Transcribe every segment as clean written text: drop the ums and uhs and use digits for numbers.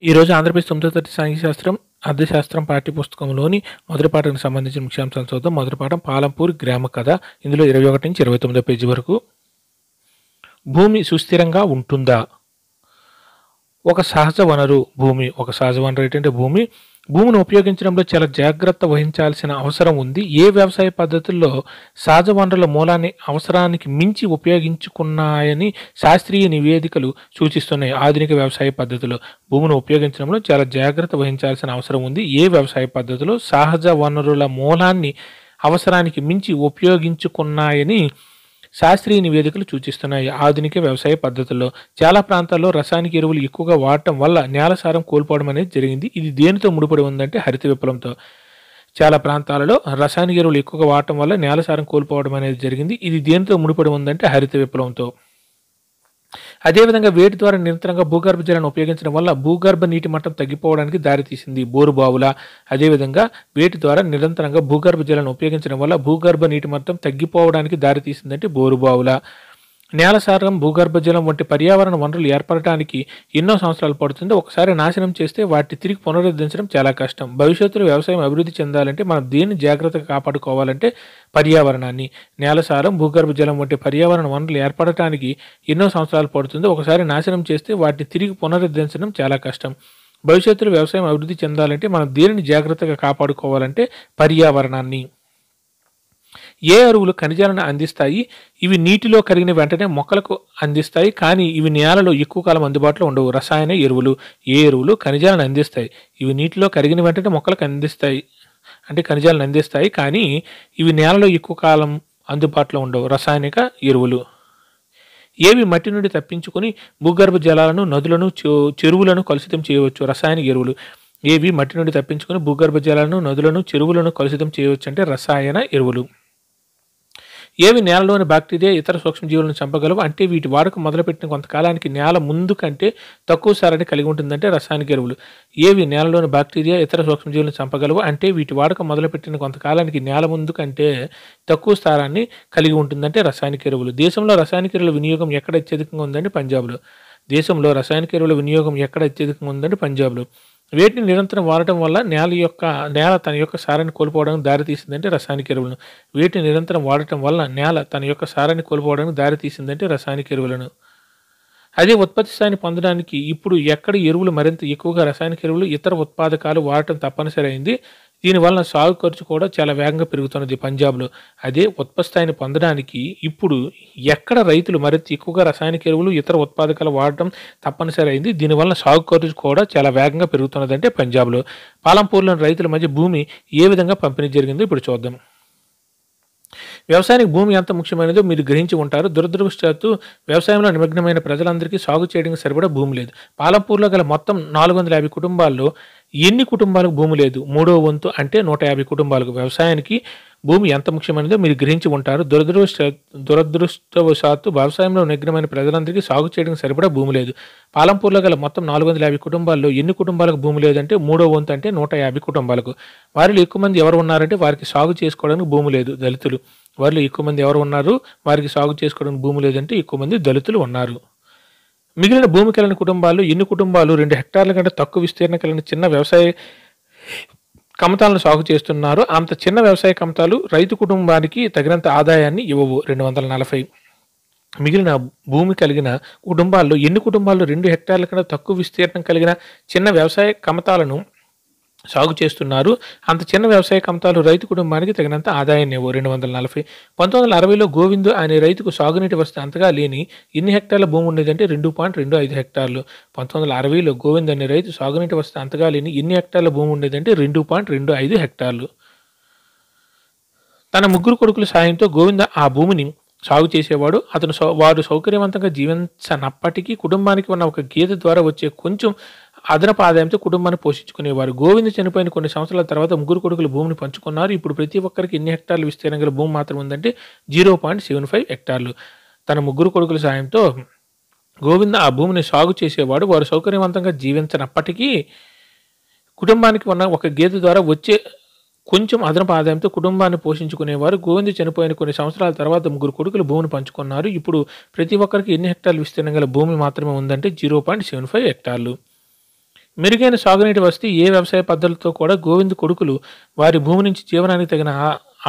ఈరోజు ఆంధ్రప్రదేశ్ 9వ తరగతి సాంఘిక శాస్త్రం, అర్థశాస్త్రం పాఠ్యపుస్తకంలోని మొదటి పాఠానికి సంబంధించిన ముఖ్యాంశాలు చూద్దాం. మొదటి పాఠం పాలంపూర్ గ్రామ కథ. ఇందులో 21 నుంచి 29 పేజీ వరకు. భూమి సుస్థిరంగా ఉంటుందా? ఒక సహజ వనరు భూమి. ఒక సహజ వనరు ఏంటంటే భూమిని ఉపయోగించడంలో చాలా జాగ్రత్త వహించాల్సిన అవసరం ఉంది. ఏ వ్యవసాయ పద్ధతుల్లో సహజ వనరుల మూలాన్ని అవసరానికి మించి ఉపయోగించుకున్నాయని శాస్త్రీయ నివేదికలు సూచిస్తున్నాయి. ఆధునిక వ్యవసాయ పద్ధతిలో భూమిని ఉపయోగించడంలో చాలా జాగ్రత్త వహించాల్సిన అవసరం ఉంది. ఏ వ్యవసాయ పద్ధతిలో సహజ వనరుల మూలాన్ని అవసరానికి మించి ఉపయోగించుకున్నాయని శాస్త్రీయ నివేదికలు సూచిస్తున్నాయి. ఆధునిక వ్యవసాయ పద్ధతుల్లో చాలా ప్రాంతాల్లో రసాయనిక ఎరువులు ఎక్కువగా వాడటం వల్ల నేల సారం కోల్పోవడం అనేది జరిగింది. ఇది దేనితో ముడిపడి ఉందంటే హరిత విప్లవంతో. చాలా ప్రాంతాలలో రసాయనిక ఎరువులు ఎక్కువగా వాడటం వల్ల నేల సారం కోల్పోవడం అనేది జరిగింది. ఇది దేనితో ముడిపడి ఉందంటే హరిత విప్లవంతో. అదేవిధంగా వేటి ద్వారా నిరంతరంగా భూగర్భ జలాన్ని ఉపయోగించడం వల్ల భూగర్భ నీటి మట్టం తగ్గిపోవడానికి దారితీసింది. బోరుబావుల. అదేవిధంగా వేటి ద్వారా నిరంతరంగా భూగర్భ జలాన్ని ఉపయోగించడం వల్ల భూగర్భ నీటి మట్టం తగ్గిపోవడానికి దారితీసిందంటే బోరుబావుల. నేల సారం, భూగర్భ జలం వంటి పర్యావరణ వనరులు ఏర్పడటానికి ఎన్నో సంవత్సరాలు పడుతుంది. ఒకసారి నాశనం చేస్తే వాటిని తిరిగి పునరుద్ధరించడం చాలా కష్టం. భవిష్యత్తులో వ్యవసాయం అభివృద్ధి చెందాలంటే మనం దేన్ని జాగ్రత్తగా కాపాడుకోవాలంటే పర్యావరణాన్ని. నేల సారం, భూగర్భ జలం వంటి పర్యావరణ వనరులు ఏర్పడటానికి ఎన్నో సంవత్సరాలు పడుతుంది. ఒకసారి నాశనం చేస్తే వాటిని తిరిగి పునరుద్ధరించడం చాలా కష్టం. భవిష్యత్తులో వ్యవసాయం అభివృద్ధి చెందాలంటే మనం దేనిని జాగ్రత్తగా కాపాడుకోవాలంటే పర్యావరణాన్ని. ఏ ఎరువులు ఖనిజాలను అందిస్తాయి? ఇవి నీటిలో కరిగిన వెంటనే మొక్కలకు అందిస్తాయి, కానీ ఇవి నేలలో ఎక్కువ కాలం అందుబాటులో ఉండవు. రసాయన ఎరువులు. ఏ ఎరువులు ఖనిజాలను అందిస్తాయి? ఇవి నీటిలో కరిగిన వెంటనే మొక్కలకు అందిస్తాయి, అంటే ఖనిజాలను అందిస్తాయి, కానీ ఇవి నేలలో ఎక్కువ కాలం అందుబాటులో ఉండవు. రసాయనిక ఎరువులు. ఏవి మట్టి నుండి తప్పించుకొని భూగర్భ జలాలను, నదులను, చెరువులను కలుషితం చేయవచ్చు? రసాయనిక ఎరువులు. ఏవి మట్టి నుండి తప్పించుకొని భూగర్భ జలాలను, నదులను, చెరువులను కలుషితం చేయవచ్చు అంటే రసాయన ఎరువులు. ఏవి నేలలోని బ్యాక్టీరియా, ఇతర సూక్ష్మజీవులను చంపగలవు? అంటే వీటి వాడకం మొదలుపెట్టిన కొంతకాలానికి నేల ముందు కంటే తక్కువ సారాన్ని కలిగి ఉంటుందంటే రసాయనిక ఎరువులు. ఏవి నేలలోని బ్యాక్టీరియా, ఇతర సూక్ష్మజీవులను చంపగలవు? అంటే వీటి వాడకం మొదలుపెట్టిన కొంతకాలానికి నేల ముందు కంటే తక్కువ సారాన్ని కలిగి ఉంటుందంటే రసాయనిక ఎరువులు. దేశంలో రసాయనిక ఎరువుల వినియోగం ఎక్కడ అత్యధికంగా ఉందంటే పంజాబ్లో. దేశంలో రసాయనిక ఎరువుల వినియోగం ఎక్కడ అత్యధికంగా ఉందంటే పంజాబ్లో. వేటిని నిరంతరం వాడటం వల్ల నేల తన యొక్క సారాన్ని కోల్పోవడానికి దారితీసిందంటే రసాయనిక ఎరువులను. వీటిని నిరంతరం వాడటం వల్ల నేల తన యొక్క సారాన్ని కోల్పోవడానికి దారితీసిందంటే రసాయనిక ఎరువులను. అదే ఉత్పత్తి స్థాయిని పొందడానికి ఇప్పుడు ఎక్కడ ఎరువులు మరింత ఎక్కువగా రసాయనిక ఎరువులు, ఇతర ఉత్పాదకాలు వాడటం తప్పనిసరి అయింది. దీనివలన సాగు ఖర్చు కూడా చాలా వేగంగా పెరుగుతున్నది పంజాబ్లో. అదే ఉత్పత్తి స్థాయిని పొందడానికి ఇప్పుడు ఎక్కడ రైతులు మరింత ఎక్కువగా రసాయనిక ఎరువులు, ఇతర ఉత్పాదకాలు వాడటం తప్పనిసరి అయింది. దీనివల్ల సాగు ఖర్చు కూడా చాలా వేగంగా పెరుగుతున్నది అంటే పంజాబ్లో. పాలంపూర్లోని రైతుల మధ్య భూమి ఏ విధంగా పంపిణీ జరిగిందో ఇప్పుడు చూద్దాం. వ్యవసాయానికి భూమి ఎంత ముఖ్యమైనదో మీరు గ్రహించి ఉంటారు. దురదృష్టవశాత్తు వ్యవసాయంలో నిమగ్నమైన ప్రజలందరికీ సాగు చేయడానికి సరిపడా భూమి లేదు. పాలంపూర్లో గల మొత్తం 450 కుటుంబాల్లో ఎన్ని కుటుంబాలకు భూమి లేదు? 3వ వంతు అంటే 150 కుటుంబాలకు. వ్యవసాయానికి భూమి ఎంత ముఖ్యమైనదో మీరు గ్రహించి ఉంటారు. దురదృష్టవశాత్తు వ్యవసాయంలో నిమగ్నమైన ప్రజలందరికీ సాగు చేయడానికి సరిపడా భూమి లేదు. పాలంపూర్లో గల మొత్తం 450 కుటుంబాల్లో ఎన్ని కుటుంబాలకు భూమి లేదంటే 3వ వంతు అంటే 150 కుటుంబాలకు. వారిలో ఎక్కువ మంది ఎవరు ఉన్నారంటే వారికి సాగు చేసుకోవడానికి భూమి లేదు, దళితులు. వారిలో ఎక్కువ మంది ఎవరు ఉన్నారు? వారికి సాగు చేసుకోవడానికి భూమి లేదంటే ఎక్కువ మంది దళితులు ఉన్నారు. మిగిలిన భూమి కలిగిన కుటుంబాల్లో ఎన్ని కుటుంబాలు 2 హెక్టార్ల కంటే తక్కువ విస్తీర్ణం కలిగిన చిన్న వ్యవసాయ కమతాలను సాగు చేస్తున్నారు? అంత చిన్న వ్యవసాయ కమతాలు రైతు కుటుంబానికి తగినంత ఆదాయాన్ని ఇవ్వవు. 240. మిగిలిన భూమి కలిగిన కుటుంబాల్లో ఎన్ని కుటుంబాలు 2 హెక్టార్ల కంటే తక్కువ విస్తీర్ణం కలిగిన చిన్న వ్యవసాయ కమతాలను సాగు చేస్తున్నారు? అంత చిన్న వ్యవసాయ కమతాలు రైతు కుటుంబానికి తగినంత ఆదాయాన్ని ఇవ్వవు. 240. 1960లో గోవింద్ అనే రైతుకు సాగునీటి వసతి అంతగా లేని ఎన్ని హెక్టార్ల భూమి ఉండేదంటే 2.25 హెక్టార్లు. 1960లో గోవింద్ అనే రైతు సాగునీటి వసతి అంతగా లేని ఎన్ని హెక్టార్ల భూమి ఉండేదంటే 2.25 హెక్టార్లు. తన 3 కొడుకుల సాయంతో గోవింద్ ఆ భూమిని సాగు చేసేవాడు. వారు సౌకర్యవంతంగా జీవించనప్పటికీ కుటుంబానికి ఉన్న ఒక గేదె ద్వారా వచ్చే కొంచెం అదనపు ఆదాయంతో కుటుంబాన్ని పోషించుకునేవారు. గోవింద్ చనిపోయిన కొన్ని సంవత్సరాల తర్వాత 3 కొడుకులు భూమిని పంచుకున్నారు. ఇప్పుడు ప్రతి ఒక్కరికి ఎన్ని హెక్టార్లు విస్తీర్ణం గల భూమి మాత్రం ఉందంటే 0.75 హెక్టార్లు. తన 3 కొడుకుల సాయంతో గోవింద్ ఆ భూమిని సాగు చేసేవాడు. వారు సౌకర్యవంతంగా జీవించనప్పటికీ కుటుంబానికి ఉన్న ఒక గేదె ద్వారా వచ్చే కొంచెం అదనపు ఆదాయంతో కుటుంబాన్ని పోషించుకునేవారు. గోవింద్ చనిపోయిన కొన్ని సంవత్సరాల తర్వాత 3 కొడుకులు భూమిని పంచుకున్నారు. ఇప్పుడు ప్రతి ఒక్కరికి ఎన్ని హెక్టార్లు విస్తీర్ణం గల భూమి మాత్రమే ఉందంటే 0.75 హెక్టార్లు. మెరుగైన సాగునీటి వసతి ఏ వ్యవసాయ పద్ధతులతో కూడా గోవింద్ కొడుకులు వారి భూమి నుంచి జీవనానికి తగిన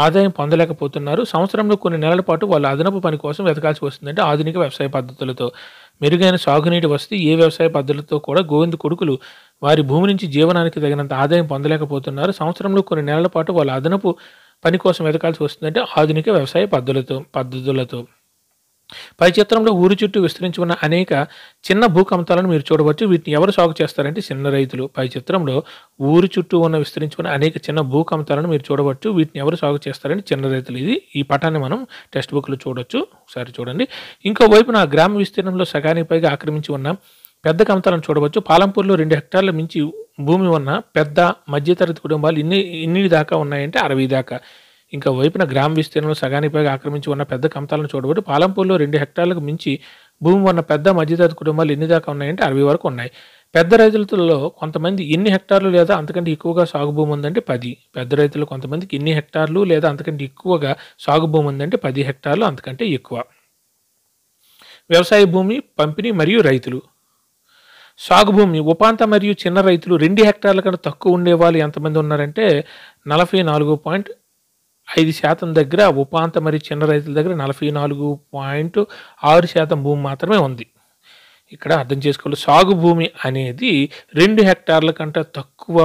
ఆదాయం పొందలేకపోతున్నారు. సంవత్సరంలో కొన్ని నెలల పాటు వాళ్ళ అదనపు పని కోసం వెతకాల్సి వస్తుందంటే ఆధునిక వ్యవసాయ పద్ధతులతో. మెరుగైన సాగునీటి వసతి ఏ వ్యవసాయ పద్ధతులతో కూడా గోవింద్ కొడుకులు వారి భూమి నుంచి జీవనానికి తగినంత ఆదాయం పొందలేకపోతున్నారు. సంవత్సరంలో కొన్ని నెలల పాటు వాళ్ళ అదనపు పని కోసం వెతకాల్సి వస్తుందంటే ఆధునిక వ్యవసాయ పద్ధతులతో. పై చిత్రంలో ఊరి చుట్టూ విస్తరించి ఉన్న అనేక చిన్న భూకంతాలను మీరు చూడవచ్చు. వీటిని ఎవరు సాగు చేస్తారంటే చిన్న రైతులు. పై చిత్రంలో ఊరి చుట్టూ విస్తరించి ఉన్న అనేక చిన్న భూకంతాలను మీరు చూడవచ్చు. వీటిని ఎవరు సాగు చేస్తారంటే చిన్న రైతులు. ఈ పటాన్ని మనం టెక్స్ట్ బుక్లో చూడొచ్చు. ఒకసారి చూడండి. ఇంకో వైపున గ్రామ విస్తీర్ణంలో సగానికి పైగా ఆక్రమించి ఉన్న పెద్ద కమతాలను చూడవచ్చు. పాలంపూర్లో 2 హెక్టార్ల మించి భూమి ఉన్న పెద్ద మధ్యతరగతి కుటుంబాలు ఇన్ని దాకా ఉన్నాయంటే 60 దాకా. ఇంకా వైపున గ్రామ విస్తీర్ణంలో సగానికి పైగా ఆక్రమించి ఉన్న పెద్ద కమతాలను చూడవచ్చు. పాలంపూర్లో 2 హెక్టార్లకు మించి భూమి ఉన్న పెద్ద మధ్యతరగతి కుటుంబాలు ఎన్ని దాకా ఉన్నాయంటే 60 వరకు ఉన్నాయి. పెద్ద రైతులలో కొంతమంది ఎన్ని హెక్టార్లు లేదా అంతకంటే ఎక్కువగా సాగు భూమి ఉందంటే 10. పెద్ద రైతులు కొంతమందికి ఎన్ని హెక్టార్లు లేదా అంతకంటే ఎక్కువగా సాగు భూమి ఉందంటే 10 హెక్టార్లు అంతకంటే ఎక్కువ. వ్యవసాయ భూమి పంపిణీ మరియు రైతులు. సాగు భూమి ఉపాంత మరియు చిన్న రైతులు 2 హెక్టార్ల కన్నా తక్కువ ఉండేవాళ్ళు ఎంతమంది ఉన్నారంటే 44.5% దగ్గర ఉపాంత మరియు చిన్న రైతుల దగ్గర 44.6% భూమి మాత్రమే ఉంది. ఇక్కడ అర్థం చేసుకోవాలి, సాగు భూమి అనేది 2 హెక్టార్ల కంటే తక్కువ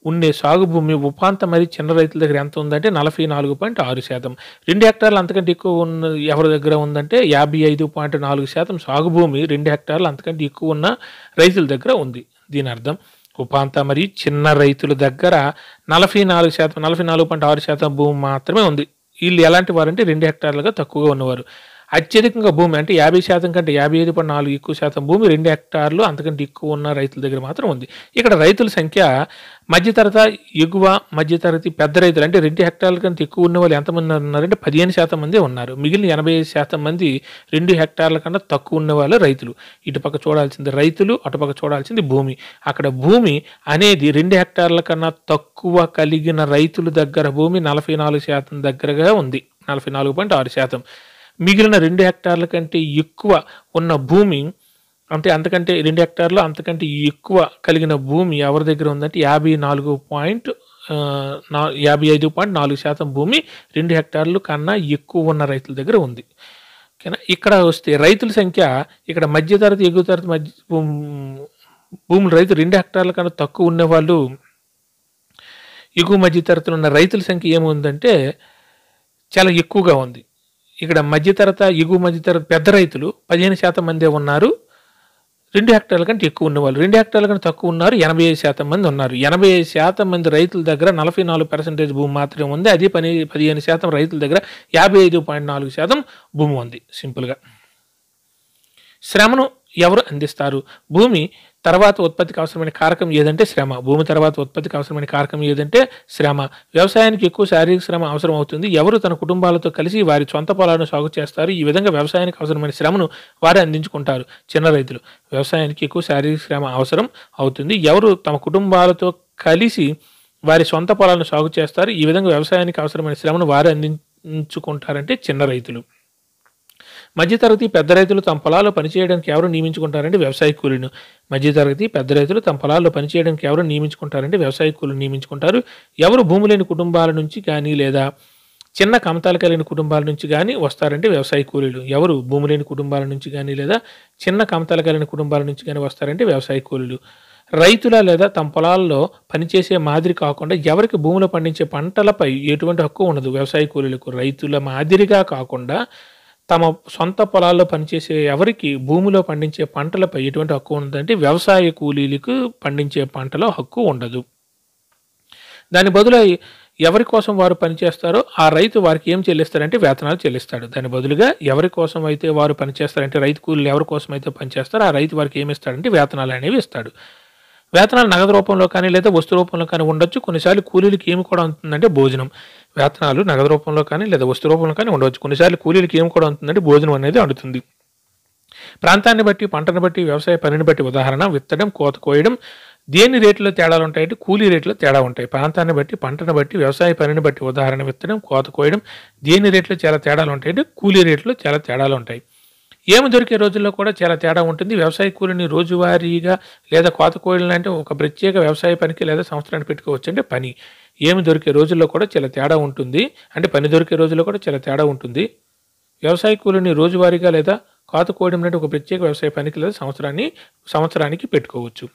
ఉండే సాగు భూమి ఉపాంత మరియు చిన్న రైతుల దగ్గర ఎంత ఉందంటే 44.6%. 2 హెక్టార్లు అంతకంటే ఎక్కువ ఉన్న ఎవరి దగ్గర ఉందంటే 55.4% సాగు భూమి 2 హెక్టార్లు అంతకంటే ఎక్కువ ఉన్న రైతుల దగ్గర ఉంది. దీని అర్థం ఉపాంత మరియు చిన్న రైతుల దగ్గర 44%, 44.6% భూమి మాత్రమే ఉంది. వీళ్ళు ఎలాంటి వారంటే 2 హెక్టార్లుగా తక్కువగా ఉన్నవారు. అత్యధికంగా భూమి అంటే 50% కంటే 55.4 ఎక్కువ శాతం భూమి 2 హెక్టార్లు అంతకంటే ఎక్కువ ఉన్న రైతుల దగ్గర మాత్రం ఉంది. ఇక్కడ రైతుల సంఖ్య మధ్యతరగతి, ఎగువ మధ్యతరగతి, పెద్ద రైతులు అంటే 2 హెక్టార్ల కంటే ఎక్కువ ఉన్న వాళ్ళు ఎంతమంది ఉన్నారంటే 15% మంది ఉన్నారు. మిగిలిన 85% మంది 2 హెక్టార్ల కన్నా తక్కువ ఉన్న వాళ్ళు రైతులు. ఇటుపక్క చూడాల్సింది రైతులు, అటుపక్క చూడాల్సింది భూమి. అక్కడ భూమి అనేది 2 హెక్టార్ల కన్నా తక్కువ కలిగిన రైతుల దగ్గర భూమి 44% దగ్గరగా ఉంది, 44.6%. మిగిలిన 2 హెక్టార్ల కంటే ఎక్కువ ఉన్న భూమి అంటే అంతకంటే 2 హెక్టార్లు అంతకంటే ఎక్కువ కలిగిన భూమి ఎవరి దగ్గర ఉందంటే 55.4% భూమి 2 హెక్టార్లు కన్నా ఎక్కువ ఉన్న రైతుల దగ్గర ఉంది. ఓకేనా. ఇక్కడ వస్తే రైతుల సంఖ్య ఇక్కడ మధ్యతరగతి, ఎగువ తరగతి భూములు రైతు 2 హెక్టార్ల కన్నా తక్కువ ఉన్నవాళ్ళు, ఎగువ మధ్యతరగతిలో ఉన్న రైతుల సంఖ్య ఏముందంటే చాలా ఎక్కువగా ఉంది. ఇక్కడ మధ్యతరగతి, ఎగువ మధ్యతరగతి పెద్ద రైతులు 15% మందే ఉన్నారు. 2 హెక్టార్ల కంటే ఎక్కువ ఉన్నవాళ్ళు 2 హెక్టార్ల కంటే తక్కువ ఉన్నారు, 85% మంది ఉన్నారు. 85% మంది రైతుల దగ్గర 44% భూమి మాత్రమే ఉంది. అదే 15% రైతుల దగ్గర 55.4% భూమి ఉంది. సింపుల్గా శ్రమను ఎవరు అందిస్తారు? భూమి తర్వాత ఉత్పత్తికి అవసరమైన కారకం ఏదంటే శ్రమ. భూమి తర్వాత ఉత్పత్తికి అవసరమైన కారకం ఏదంటే శ్రమ. వ్యవసాయానికి ఎక్కువ శారీరక శ్రమ అవసరం అవుతుంది. ఎవరు తన కుటుంబాలతో కలిసి వారి సొంత పొలాలను సాగు చేస్తారు. ఈ విధంగా వ్యవసాయానికి అవసరమైన శ్రమను వారే అందించుకుంటారు. చిన్న రైతులు. వ్యవసాయానికి ఎక్కువ శారీరక శ్రమ అవసరం అవుతుంది. ఎవరు తమ కుటుంబాలతో కలిసి వారి సొంత పొలాలను సాగు చేస్తారు. ఈ విధంగా వ్యవసాయానికి అవసరమైన శ్రమను వారే అందించుకుంటారంటే చిన్న రైతులు. మధ్యతరగతి, పెద్ద రైతులు తమ పొలాల్లో పనిచేయడానికి ఎవరు నియమించుకుంటారంటే వ్యవసాయ కూలీను. మధ్యతరగతి, పెద్ద రైతులు తమ పొలాల్లో పనిచేయడానికి ఎవరు నియమించుకుంటారంటే వ్యవసాయ కూలీని నియమించుకుంటారు. ఎవరు భూమి లేని కుటుంబాల నుంచి కానీ లేదా చిన్న కమతాలు కలిగిన కుటుంబాల నుంచి కానీ వస్తారంటే వ్యవసాయ కూలీలు. ఎవరు భూమి లేని కుటుంబాల నుంచి కానీ లేదా చిన్న కమతాలు కలిగిన కుటుంబాల నుంచి కానీ వస్తారంటే వ్యవసాయ కూలీలు. రైతుల లేదా తమ పొలాల్లో పనిచేసే మాదిరి కాకుండా ఎవరికి భూమిలో పండించే పంటలపై ఎటువంటి హక్కు ఉండదు వ్యవసాయ కూలీలకు. రైతుల మాదిరిగా కాకుండా తమ సొంత పొలాల్లో పనిచేసే ఎవరికి భూమిలో పండించే పంటలపై ఎటువంటి హక్కు ఉండదంటే వ్యవసాయ కూలీలకు పండించే పంటలో హక్కు ఉండదు. దాని బదులు ఎవరి కోసం వారు పనిచేస్తారో ఆ రైతు వారికి ఏం చెల్లిస్తారంటే వేతనాలు చెల్లిస్తాడు. దాని బదులుగా ఎవరి కోసం అయితే వారు పనిచేస్తారంటే రైతు కూలీలు ఎవరి కోసం అయితే పనిచేస్తారో ఆ రైతు వారికి ఏమి ఇస్తాడంటే వేతనాలు అనేవి ఇస్తాడు. వేతనాలు నగదు రూపంలో కానీ లేదా వస్తు రూపంలో కానీ ఉండొచ్చు. కొన్నిసార్లు కూలీలకి ఏమి కూడా ఉంటుందంటే భోజనం. వేతనాలు నగదు రూపంలో కానీ లేదా వస్తు రూపంలో కానీ ఉండవచ్చు. కొన్నిసార్లు కూలీలకి ఏమి కూడా ఉంటుందంటే భోజనం అనేది అందుతుంది. ప్రాంతాన్ని బట్టి, పంటను బట్టి, వ్యవసాయ పనిని బట్టి, ఉదాహరణ విత్తడం, కోత కోయడం, దేని రేట్లో తేడాలు ఉంటాయంటే కూలీ రేట్లో తేడా ఉంటాయి. ప్రాంతాన్ని బట్టి, పంటను బట్టి, వ్యవసాయ పనిని బట్టి, ఉదాహరణ విత్తడం, కోత కోయడం, దేని రేట్లో చాలా తేడాలు ఉంటాయంటే కూలీ రేట్లో చాలా తేడాలు ఉంటాయి. ఏమి దొరికే రోజుల్లో కూడా చాలా తేడా ఉంటుంది. వ్యవసాయ కూలిని రోజువారీగా లేదా కోత కోయడం అంటే ఒక ప్రత్యేక వ్యవసాయ పనికి లేదా సంవత్సరానికి పెట్టుకోవచ్చు. అంటే పని. ఏమి దొరికే రోజుల్లో కూడా చాలా తేడా ఉంటుంది. అంటే పని దొరికే రోజుల్లో కూడా చాలా తేడా ఉంటుంది. వ్యవసాయ కూలిని రోజువారీగా లేదా కోత కోయడం అంటే ఒక ప్రత్యేక వ్యవసాయ పనికి లేదా సంవత్సరానికి పెట్టుకోవచ్చు.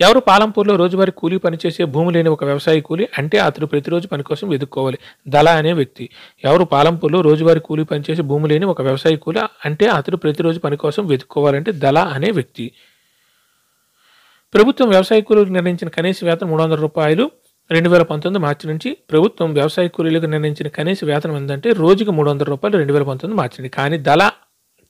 ఎవరు పాలంపూర్లో రోజువారీ కూలీ పనిచేసే భూమి లేని ఒక వ్యవసాయ కూలీ అంటే అతడు ప్రతిరోజు పని కోసం వెతుక్కోవాలి. దళ అనే వ్యక్తి. ఎవరు పాలంపూర్లో రోజువారీ కూలీ పనిచేసే భూమి లేని ఒక వ్యవసాయ కూలీ అంటే అతడు ప్రతిరోజు పని కోసం వెతుక్కోవాలంటే దళ అనే వ్యక్తి. ప్రభుత్వం వ్యవసాయ కూలీలకు నిర్ణయించిన కనీస వేతనం రూ. 300 2019 మార్చి నుంచి. ప్రభుత్వం వ్యవసాయ కూలీలకు నిర్ణయించిన కనీస వేతనం ఏంటంటే రోజుకి రూ. 300 2019 మార్చి నుంచి. కానీ దళ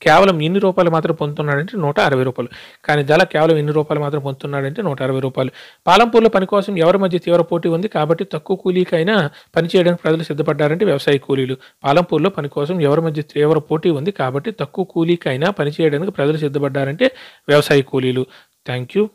కేవలం ఎన్ని రూపాయలు మాత్రం పొందుతున్నాడంటే రూ. 160. కానీ దళ కేవలం ఎన్ని రూపాయలు మాత్రం పొందుతున్నాడంటే రూ. 160. పాలంపూర్లో పని కోసం ఎవరి మధ్య తీవ్ర పోటీ ఉంది కాబట్టి తక్కువ కూలీకైనా పని చేయడానికి ప్రజలు సిద్ధపడ్డారంటే వ్యవసాయ కూలీలు. పాలంపూర్లో పని కోసం ఎవరి మధ్య తీవ్ర పోటీ ఉంది కాబట్టి తక్కువ కూలీకైనా పని చేయడానికి ప్రజలు సిద్ధపడ్డారంటే వ్యవసాయ కూలీలు. Thank you.